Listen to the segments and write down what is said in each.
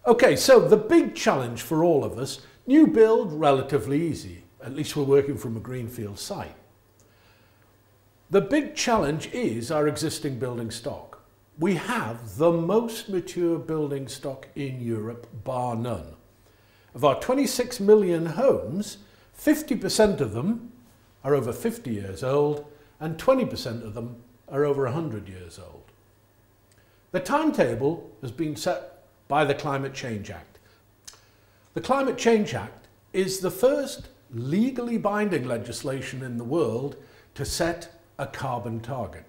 Okay, so the big challenge for all of us, new build, relatively easy. At least we're working from a greenfield site. The big challenge is our existing building stock. We have the most mature building stock in Europe, bar none. Of our 26 million homes, 50% of them are over 50 years old and 20% of them are over 100 years old. The timetable has been set by the Climate Change Act. The Climate Change Act is the first legally binding legislation in the world to set a carbon target.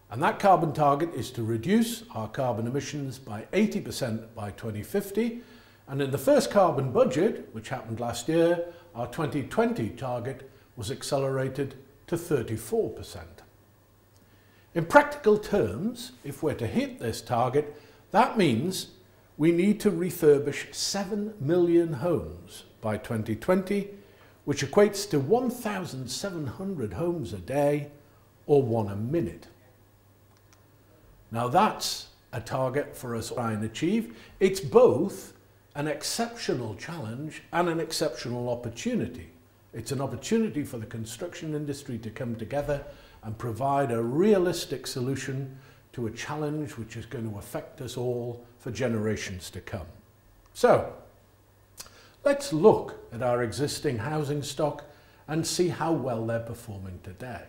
And that carbon target is to reduce our carbon emissions by 80% by 2050. And in the first carbon budget, which happened last year, our 2020 target was accelerated to 34%. In practical terms, if we're to hit this target, that means we need to refurbish 7 million homes by 2020, which equates to 1,700 homes a day, or one a minute. Now that's a target for us to try and achieve. It's both an exceptional challenge and an exceptional opportunity. It's an opportunity for the construction industry to come together and provide a realistic solution to a challenge which is going to affect us all for generations to come. So, let's look at our existing housing stock and see how well they're performing today.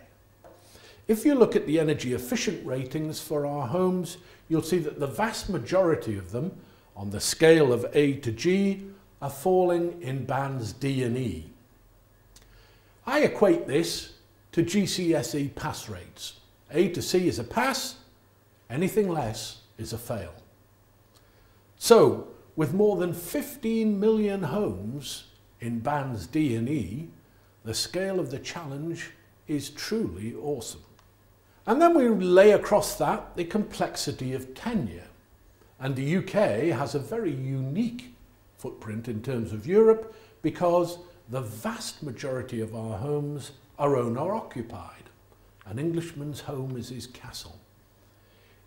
If you look at the energy efficient ratings for our homes, you'll see that the vast majority of them, on the scale of A to G, are falling in bands D and E. I equate this to GCSE pass rates. A to C is a pass, anything less is a fail. So, with more than 15 million homes in bands D and E, the scale of the challenge is truly awesome. And then we lay across that the complexity of tenure. And the UK has a very unique footprint in terms of Europe because the vast majority of our homes are owner-occupied. An Englishman's home is his castle.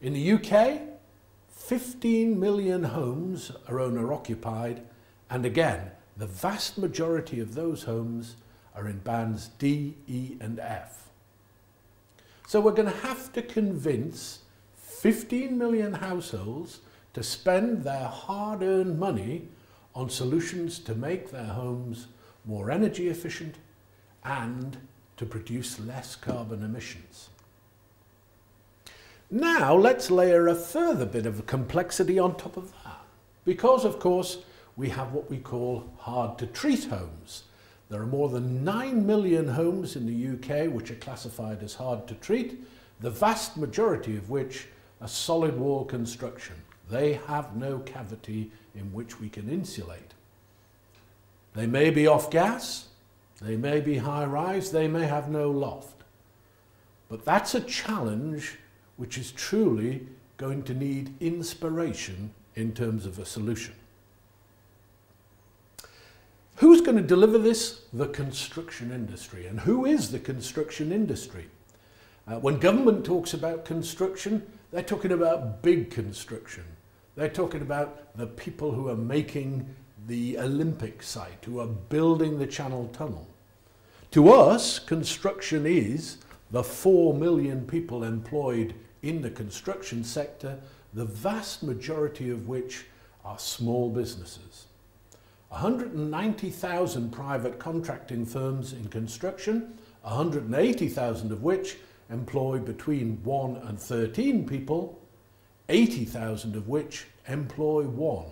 In the UK, 15 million homes are owner-occupied, and again, the vast majority of those homes are in bands D, E and F. So we're going to have to convince 15 million households to spend their hard-earned money on solutions to make their homes more energy efficient and to produce less carbon emissions. Now let's layer a further bit of complexity on top of that, because of course we have what we call hard to treat homes. There are more than 9 million homes in the UK which are classified as hard to treat, the vast majority of which are solid wall construction. They have no cavity in which we can insulate. They may be off gas, they may be high rise, they may have no loft. But that's a challenge which is truly going to need inspiration in terms of a solution. Who's going to deliver this? The construction industry. And who is the construction industry? When government talks about construction, they're talking about big construction. They're talking about the people who are making the Olympic site, who are building the Channel Tunnel. To us, construction is the 4 million people employed in the construction sector, the vast majority of which are small businesses. 190,000 private contracting firms in construction, 180,000 of which employ between 1 and 13 people, 80,000 of which employ 1.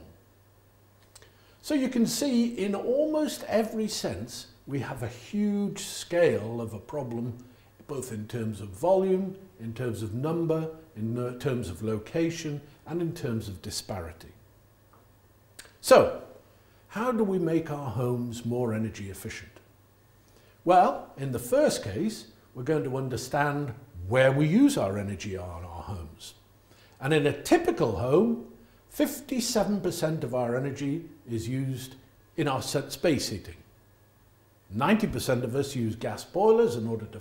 So you can see in almost every sense we have a huge scale of a problem, both in terms of volume, in terms of number, in terms of location, and in terms of disparity. So, how do we make our homes more energy efficient? Well, in the first case, we're going to understand where we use our energy on our homes. And in a typical home, 57% of our energy is used in our space heating. 90% of us use gas boilers in order to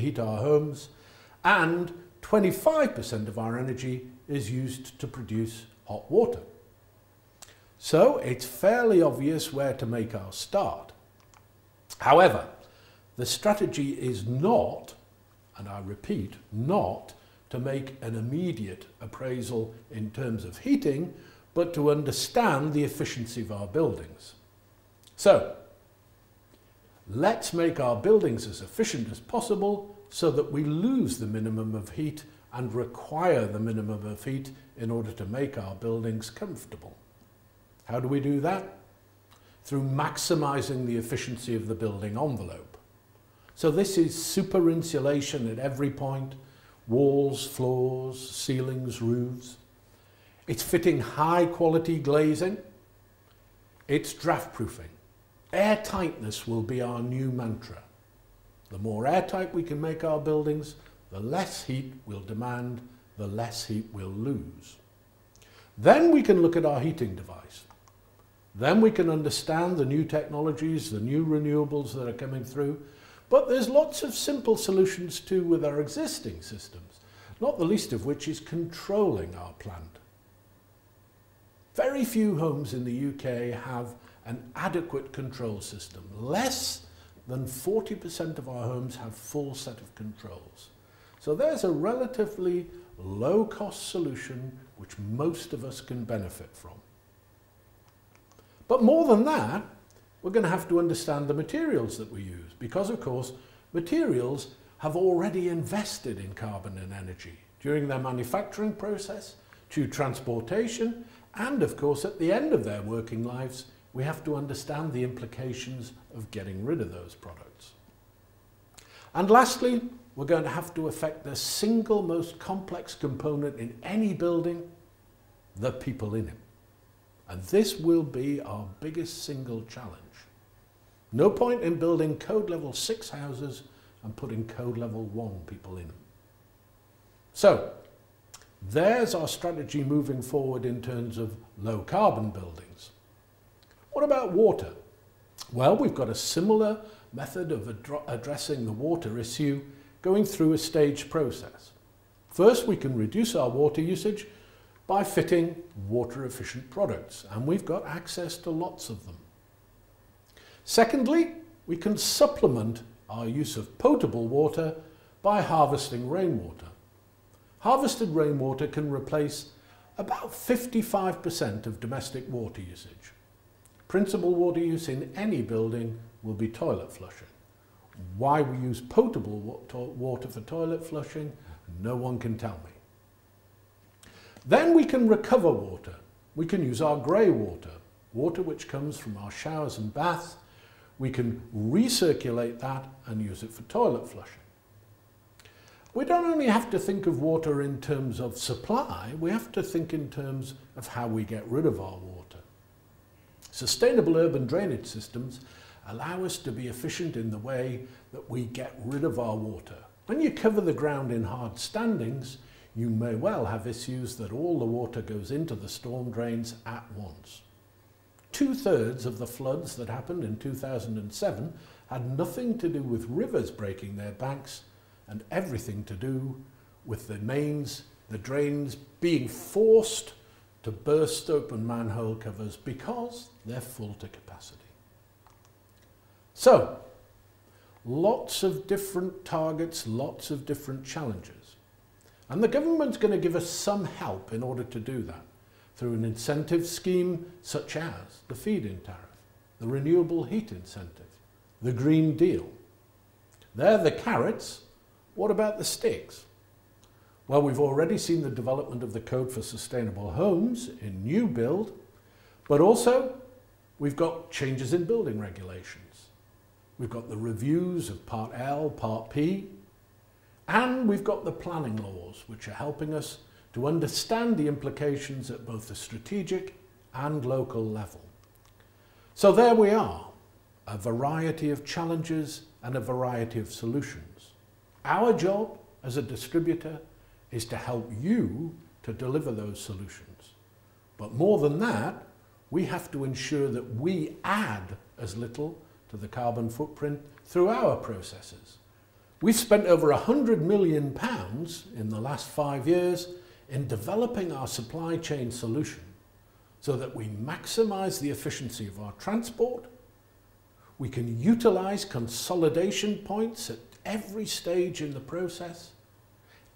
heat our homes, and 25% of our energy is used to produce hot water. So it's fairly obvious where to make our start. However, the strategy is not, and I repeat, not to make an immediate appraisal in terms of heating, but to understand the efficiency of our buildings. So, let's make our buildings as efficient as possible so that we lose the minimum of heat and require the minimum of heat in order to make our buildings comfortable. How do we do that? Through maximising the efficiency of the building envelope. So this is super insulation at every point, walls, floors, ceilings, roofs. It's fitting high quality glazing. It's draft proofing. Air tightness will be our new mantra. The more airtight we can make our buildings, the less heat we'll demand, the less heat we'll lose. Then we can look at our heating device. Then we can understand the new technologies, the new renewables that are coming through. But there's lots of simple solutions too with our existing systems, not the least of which is controlling our plant. Very few homes in the UK have an adequate control system. Less than 40% of our homes have full set of controls. So there's a relatively low-cost solution which most of us can benefit from. But more than that, we're going to have to understand the materials that we use because, of course, materials have already invested in carbon and energy during their manufacturing process, to transportation, and, of course, at the end of their working lives, we have to understand the implications of getting rid of those products. And lastly, we're going to have to affect the single most complex component in any building, the people in it. And this will be our biggest single challenge. No point in building code level 6 houses and putting code level 1 people in them. So, there's our strategy moving forward in terms of low carbon buildings. What about water? Well, we've got a similar method of addressing the water issue going through a staged process. First, we can reduce our water usage by fitting water efficient products, and we've got access to lots of them. Secondly, we can supplement our use of potable water by harvesting rainwater. Harvested rainwater can replace about 55% of domestic water usage. Principal water use in any building will be toilet flushing. Why we use potable water for toilet flushing, no one can tell me. Then we can recover water. We can use our grey water, water which comes from our showers and baths. We can recirculate that and use it for toilet flushing. We don't only have to think of water in terms of supply, we have to think in terms of how we get rid of our water. Sustainable urban drainage systems allow us to be efficient in the way that we get rid of our water. When you cover the ground in hard standings, you may well have issues that all the water goes into the storm drains at once. 2/3 of the floods that happened in 2007 had nothing to do with rivers breaking their banks and everything to do with the mains, the drains being forced to burst open manhole covers because they're full to capacity. So, lots of different targets, lots of different challenges. And the government's going to give us some help in order to do that through an incentive scheme such as the feed-in tariff, the renewable heat incentive, the Green Deal. They're the carrots. What about the sticks? Well, we've already seen the development of the Code for Sustainable Homes in new build, but also we've got changes in building regulations. We've got the reviews of Part L, Part P, and we've got the planning laws, which are helping us to understand the implications at both the strategic and local level. So there we are, a variety of challenges and a variety of solutions. Our job as a distributor is to help you to deliver those solutions. But more than that, we have to ensure that we add as little to the carbon footprint through our processes. We've spent over £100 million in the last 5 years in developing our supply chain solution so that we maximise the efficiency of our transport, we can utilise consolidation points at every stage in the process,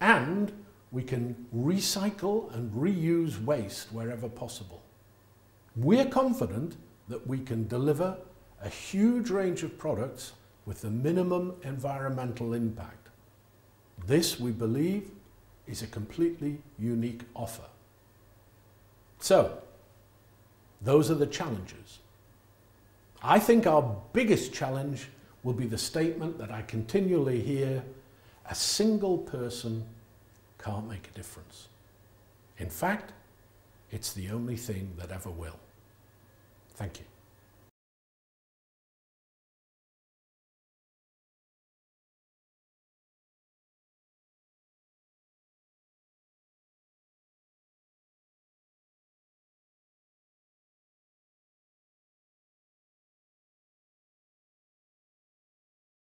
and we can recycle and reuse waste wherever possible. We're confident that we can deliver a huge range of products with the minimum environmental impact. This, we believe, is a completely unique offer. So, those are the challenges. I think our biggest challenge will be the statement that I continually hear: a single person can't make a difference. In fact, it's the only thing that ever will. Thank you.